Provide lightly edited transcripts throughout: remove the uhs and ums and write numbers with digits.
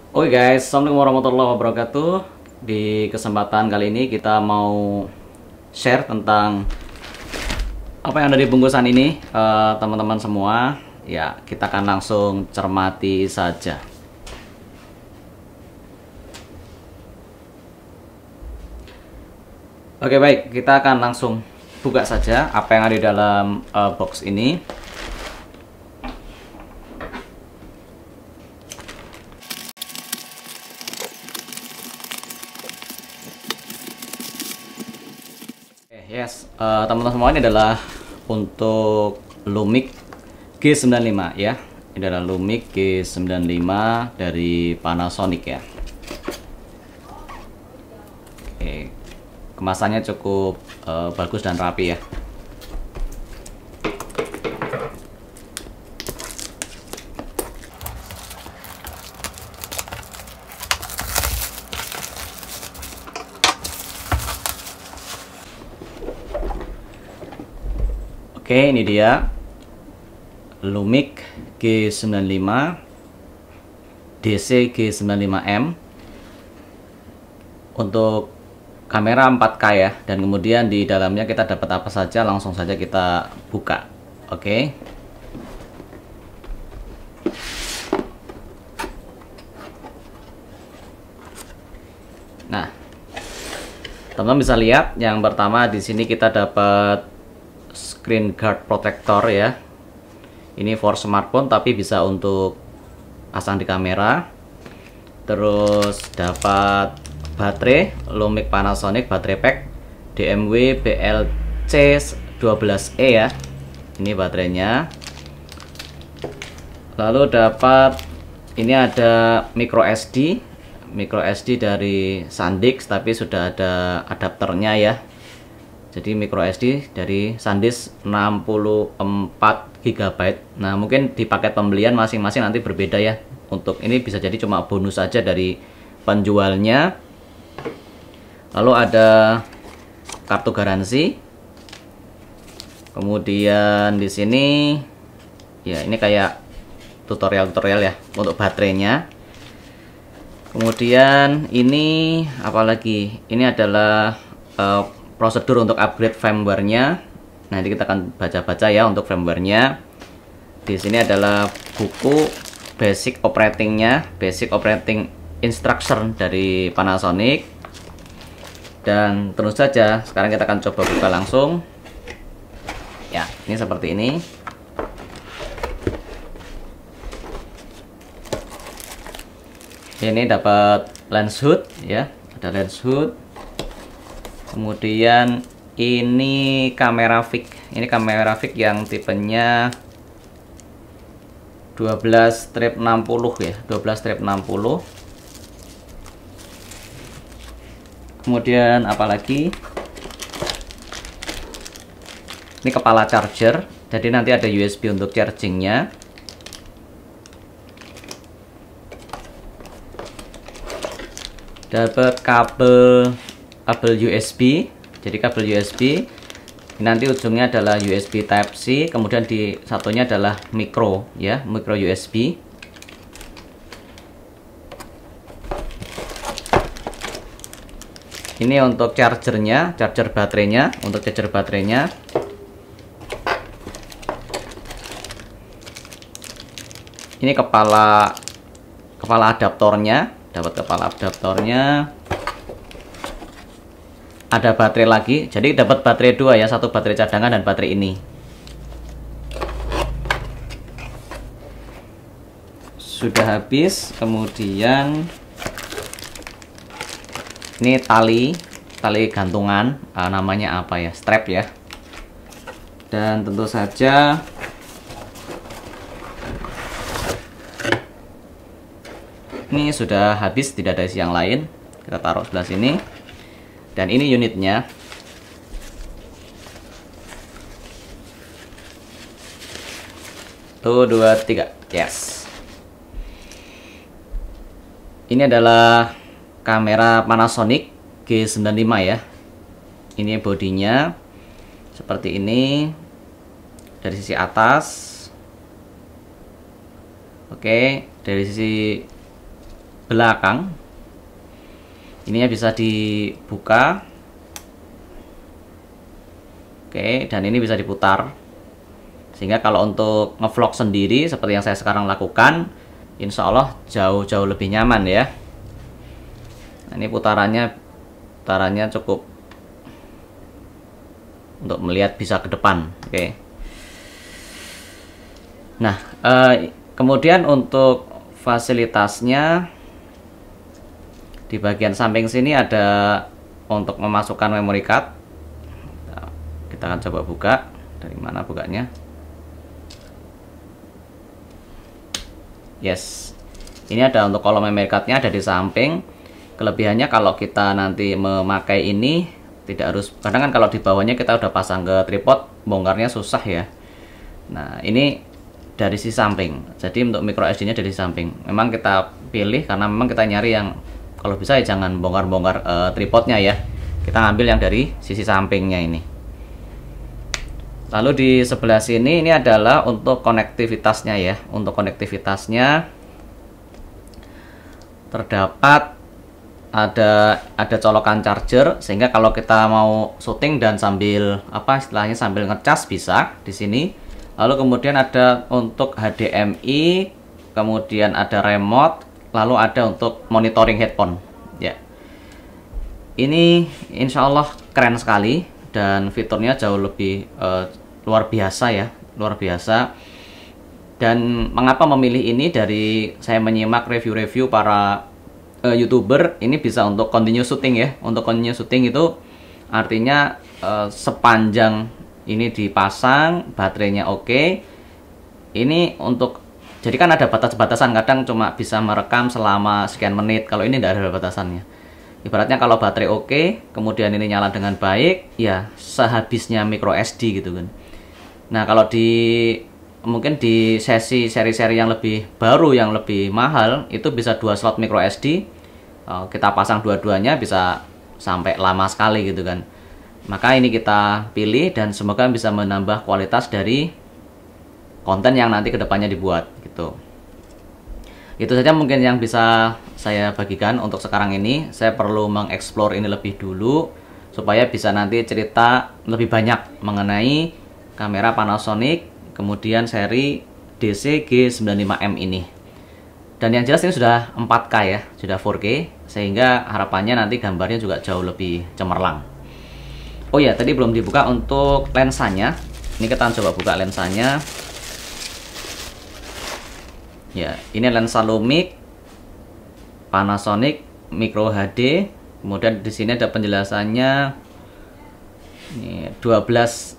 Oke guys, Assalamualaikum warahmatullahi wabarakatuh. Di kesempatan kali ini kita mau share tentang apa yang ada di bungkusan ini, teman-teman semua. Ya, kita akan langsung cermati saja. Oke baik, kita akan langsung buka saja apa yang ada di dalam box ini. Yes, teman-teman semua, ini adalah untuk Lumix G95 ya. Ini adalah Lumix G95 dari Panasonic ya. Oke, kemasannya cukup bagus dan rapi ya. Oke, ini dia Lumix G95 DC G95M untuk kamera 4K ya, dan kemudian di dalamnya kita dapat apa saja, langsung saja kita buka. Oke. Nah, teman-teman bisa lihat yang pertama di sini kita dapat screen guard protector ya. Ini for smartphone tapi bisa untuk pasang di kamera. Terus dapat baterai Lumix Panasonic baterai pack DMW BLC12E ya. Ini baterainya. Lalu dapat ini ada micro SD dari SanDisk, tapi sudah ada adapternya ya. Jadi micro SD dari SanDisk 64 GB. Nah, mungkin di paket pembelian masing-masing nanti berbeda ya. Untuk ini bisa jadi cuma bonus saja dari penjualnya. Lalu ada kartu garansi. Kemudian di sini ya, ini kayak tutorial ya untuk baterainya. Kemudian ini apalagi? Ini adalah prosedur untuk upgrade firmware-nya. Nanti kita akan baca-baca ya untuk firmware-nya. Di sini adalah buku basic operating-nya, basic operating instruction dari Panasonic. Dan terus saja, sekarang kita akan coba buka langsung. Ya, ini seperti ini. Ini dapat lens hood ya, ada lens hood. Kemudian ini kamera fix. Ini kamera fix yang tipenya 12-60 ya, 12-60. Kemudian apalagi? Ini kepala charger. Jadi nanti ada USB untuk chargingnya. Dapat kabel USB. Jadi kabel USB nanti ujungnya adalah USB Type C, kemudian di satunya adalah micro ya, micro USB. Ini untuk chargernya, charger baterainya, untuk charger baterainya. Ini kepala adaptornya, dapat kepala adaptornya. Ada baterai lagi, jadi dapat baterai dua ya, satu baterai cadangan dan baterai ini. Sudah habis. Kemudian ini tali gantungan, namanya apa ya, strap ya. Dan tentu saja ini sudah habis, tidak ada isi yang lain. Kita taruh sebelah sini. Dan ini unitnya. Tuh, 2, 3. Yes. Ini adalah kamera Panasonic G95 ya. Ini bodinya seperti ini dari sisi atas. Oke, dari sisi belakang. Ininya bisa dibuka. Oke, dan ini bisa diputar. Sehingga kalau untuk ngevlog sendiri seperti yang saya sekarang lakukan, insya Allah jauh-jauh lebih nyaman ya. Nah, ini putarannya cukup untuk melihat bisa ke depan. Oke. Nah, kemudian untuk fasilitasnya di bagian samping sini ada untuk memasukkan memory card. Kita akan coba buka. Dari mana bukanya? Yes. Ini ada untuk kolom memory card-nya ada di samping. Kelebihannya kalau kita nanti memakai ini tidak harus, kadang kan kalau di bawahnya kita udah pasang ke tripod, bongkarnya susah ya. Nah, ini dari sisi samping. Jadi untuk micro SD-nya dari samping. Memang kita pilih karena memang kita nyari yang kalau bisa ya jangan bongkar-bongkar tripodnya ya. Kita ngambil yang dari sisi sampingnya ini. Lalu di sebelah sini ini adalah untuk konektivitasnya ya. Untuk konektivitasnya terdapat ada colokan charger, sehingga kalau kita mau syuting dan sambil istilahnya sambil ngecas bisa di sini. Lalu kemudian ada untuk HDMI, kemudian ada remote, lalu ada untuk monitoring headphone ya. Ini insya Allah keren sekali dan fiturnya jauh lebih luar biasa ya, luar biasa. Dan mengapa memilih ini, dari saya menyimak review-review para YouTuber, ini bisa untuk continue shooting ya. Untuk continue shooting itu artinya sepanjang ini dipasang, baterainya oke. Ini untuk, jadi kan ada batas-batasan, kadang cuma bisa merekam selama sekian menit. Kalau ini tidak ada batasannya. Ibaratnya kalau baterai oke, kemudian ini nyala dengan baik, ya sehabisnya micro SD gitu kan. Nah, kalau mungkin di seri-seri yang lebih baru, yang lebih mahal, itu bisa 2 slot micro SD. Kita pasang dua-duanya bisa sampai lama sekali gitu kan. Maka ini kita pilih dan semoga bisa menambah kualitas dari konten yang nanti kedepannya dibuat gitu. Itu saja mungkin yang bisa saya bagikan untuk sekarang ini. Saya perlu mengeksplor ini lebih dulu supaya bisa nanti cerita lebih banyak mengenai kamera Panasonic kemudian seri DC-G95M ini. Dan yang jelas ini sudah 4K ya, sudah 4K, sehingga harapannya nanti gambarnya juga jauh lebih cemerlang. Oh ya, tadi belum dibuka untuk lensanya. Ini kita coba buka lensanya. Ya, ini lensa Lumix Panasonic Micro HD. Kemudian di sini ada penjelasannya. Ini 12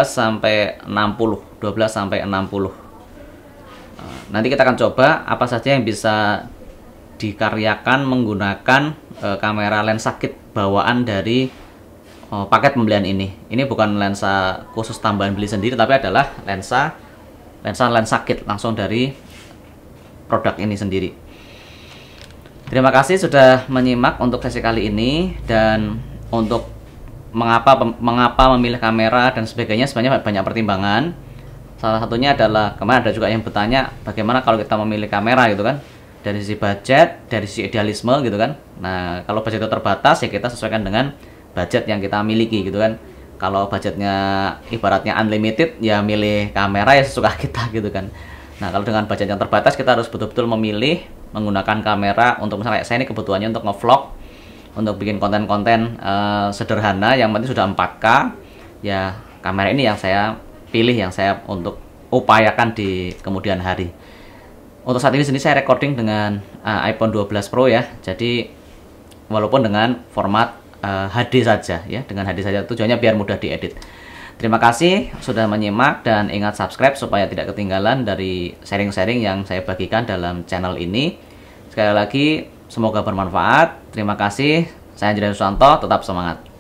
sampai 60. Nanti kita akan coba apa saja yang bisa dikaryakan menggunakan kamera lensa kit bawaan dari paket pembelian ini. Ini bukan lensa khusus tambahan beli sendiri, tapi adalah lensa kit langsung dari produk ini sendiri. Terima kasih sudah menyimak untuk sesi kali ini. Dan untuk mengapa memilih kamera dan sebagainya, sebenarnya banyak pertimbangan. Salah satunya adalah, kemarin ada juga yang bertanya bagaimana kalau kita memilih kamera gitu kan, dari sisi budget, dari sisi idealisme gitu kan. Nah, kalau budget itu terbatas ya kita sesuaikan dengan budget yang kita miliki gitu kan. Kalau budgetnya ibaratnya unlimited, ya milih kamera ya sesuka kita gitu kan. Nah, kalau dengan budget yang terbatas, kita harus betul-betul memilih menggunakan kamera untuk, misalnya saya ini kebutuhannya untuk ngevlog, untuk bikin konten-konten sederhana yang penting sudah 4K. Ya, kamera ini yang saya pilih, yang saya untuk upayakan di kemudian hari. Untuk saat ini sendiri saya recording dengan iPhone 12 Pro ya. Jadi walaupun dengan format HD saja ya, dengan HD saja, tujuannya biar mudah diedit. Terima kasih sudah menyimak dan ingat subscribe supaya tidak ketinggalan dari sharing-sharing yang saya bagikan dalam channel ini. Sekali lagi semoga bermanfaat. Terima kasih. Saya Andrea Susanto, tetap semangat.